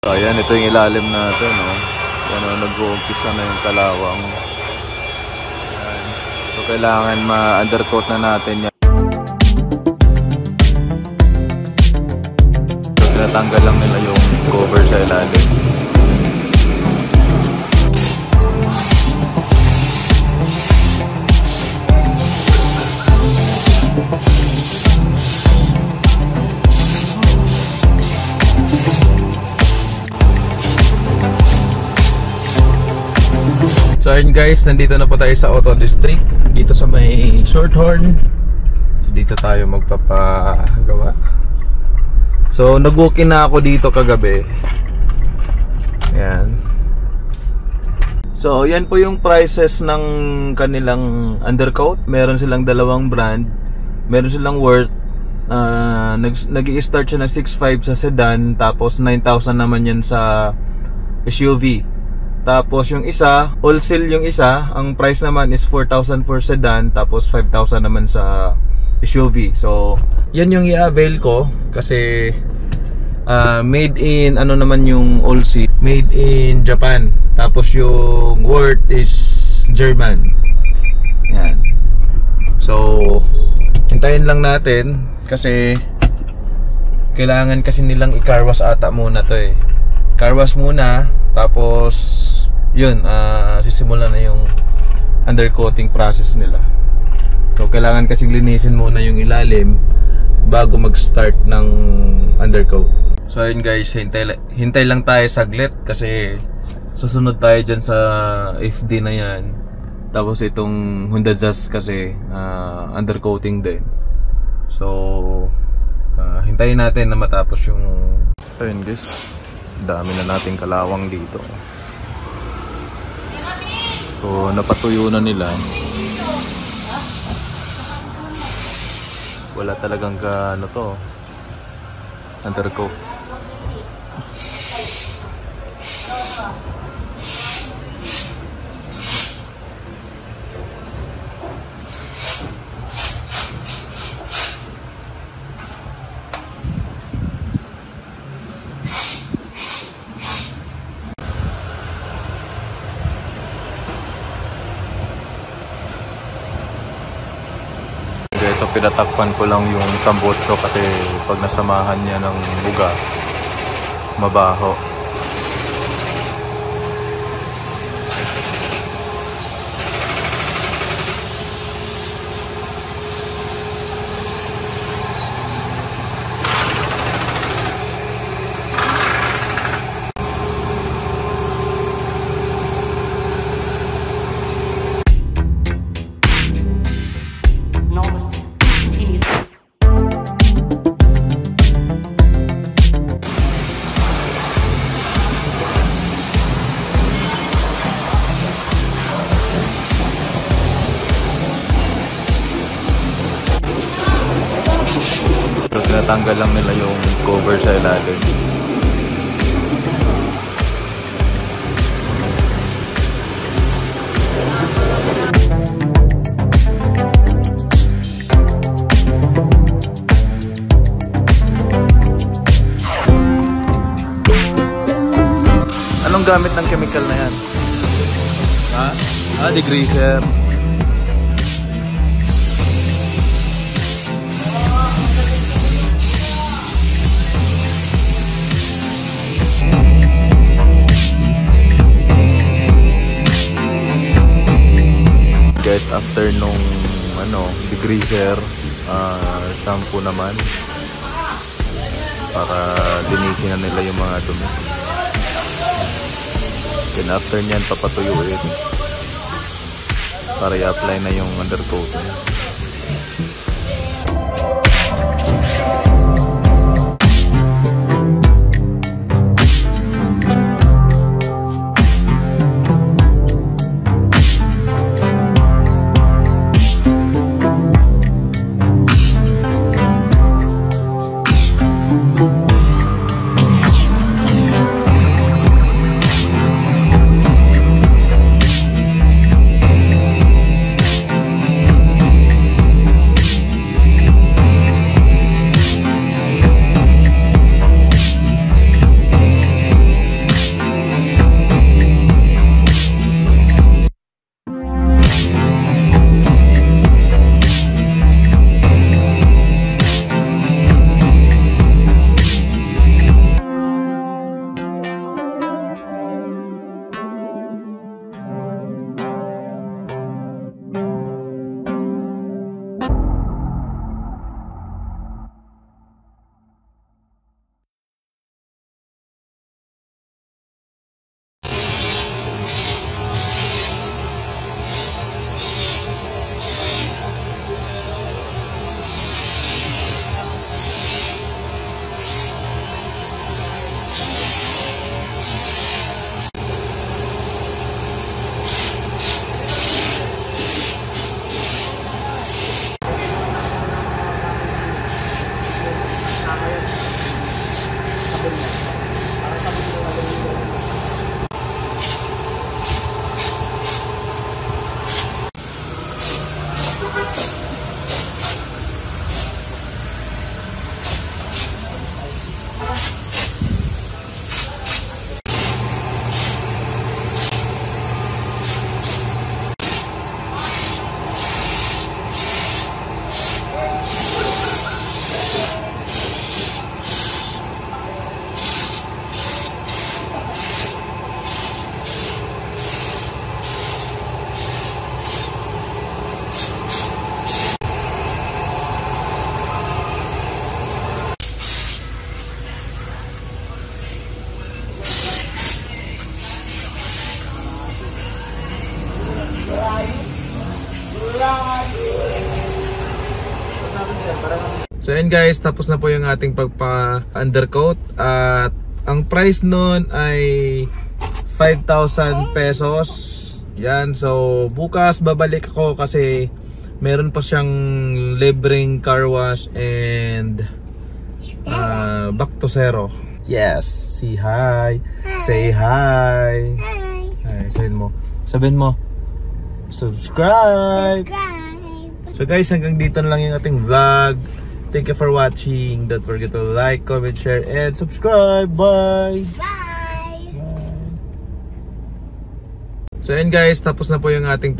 So ayan, ito yung ilalim natin, no? Yan, no? Nag-uumpisa na yung kalawang. Ayan. So kailangan ma-undercoat na natin yan. So tinatanggal lang nila yung cover sa ilalim. So ayun guys, nandito na po tayo sa Auto District, dito sa may Shorthorn. So dito tayo magpapagawa. So nag-walk-in na ako dito kagabi. Ayan. So yan po yung prices ng kanilang undercoat. Meron silang dalawang brand. Meron silang worth nag-i-start siya ng 6,500 sa sedan, tapos 9,000 naman yan sa SUV. Tapos yung isa, wholesale yung isa, ang price naman is 4,000 for sedan, tapos 5,000 naman sa SUV. So, yan yung i-avail ko kasi made in, ano naman yung wholesale, made in Japan. Tapos yung worth is German. Yan. So, hintayin lang natin kasi kailangan kasi nilang i-carwash ata muna to eh. Carwash muna, tapos yun, sisimulan na yung undercoating process nila. So kailangan kasing linisin muna yung ilalim bago mag-start ng undercoat. So ayun guys, hintay lang tayo saglit kasi susunod tayo dyan sa FD na yan. Tapos itong Honda Jazz kasi undercoating din. So hintayin natin na matapos yung... Ayun guys, dami na nating kalawang dito. So napatuyo na nila. Wala talagang ano to, undercoat. So pinatakpan ko lang yung tambotso kasi pag nasamahan niya ng buga, mabaho. Tinatanggal lang nila yung cover sa ilalim. Anong gamit ng chemical na yan? Degreaser. Guys, after nung degreaser, shampoo naman para linisin na nila yung mga dumi. Then after nyan, papatuyuin para i-apply na yung undercoating. ayun guys, tapos na po yung ating pagpa-undercoat. At ang price nun ay 5,000 pesos. Yan, so bukas babalik ako kasi meron pa siyang libreng car wash and back to zero. Yes, say hi. Say hi. Hi, sabihin mo. Subscribe. So guys, hanggang dito na lang yung ating vlog. Thank you for watching. Don't forget to like, comment, share, and subscribe. Bye! Bye! So ayun guys, tapos na po yung ating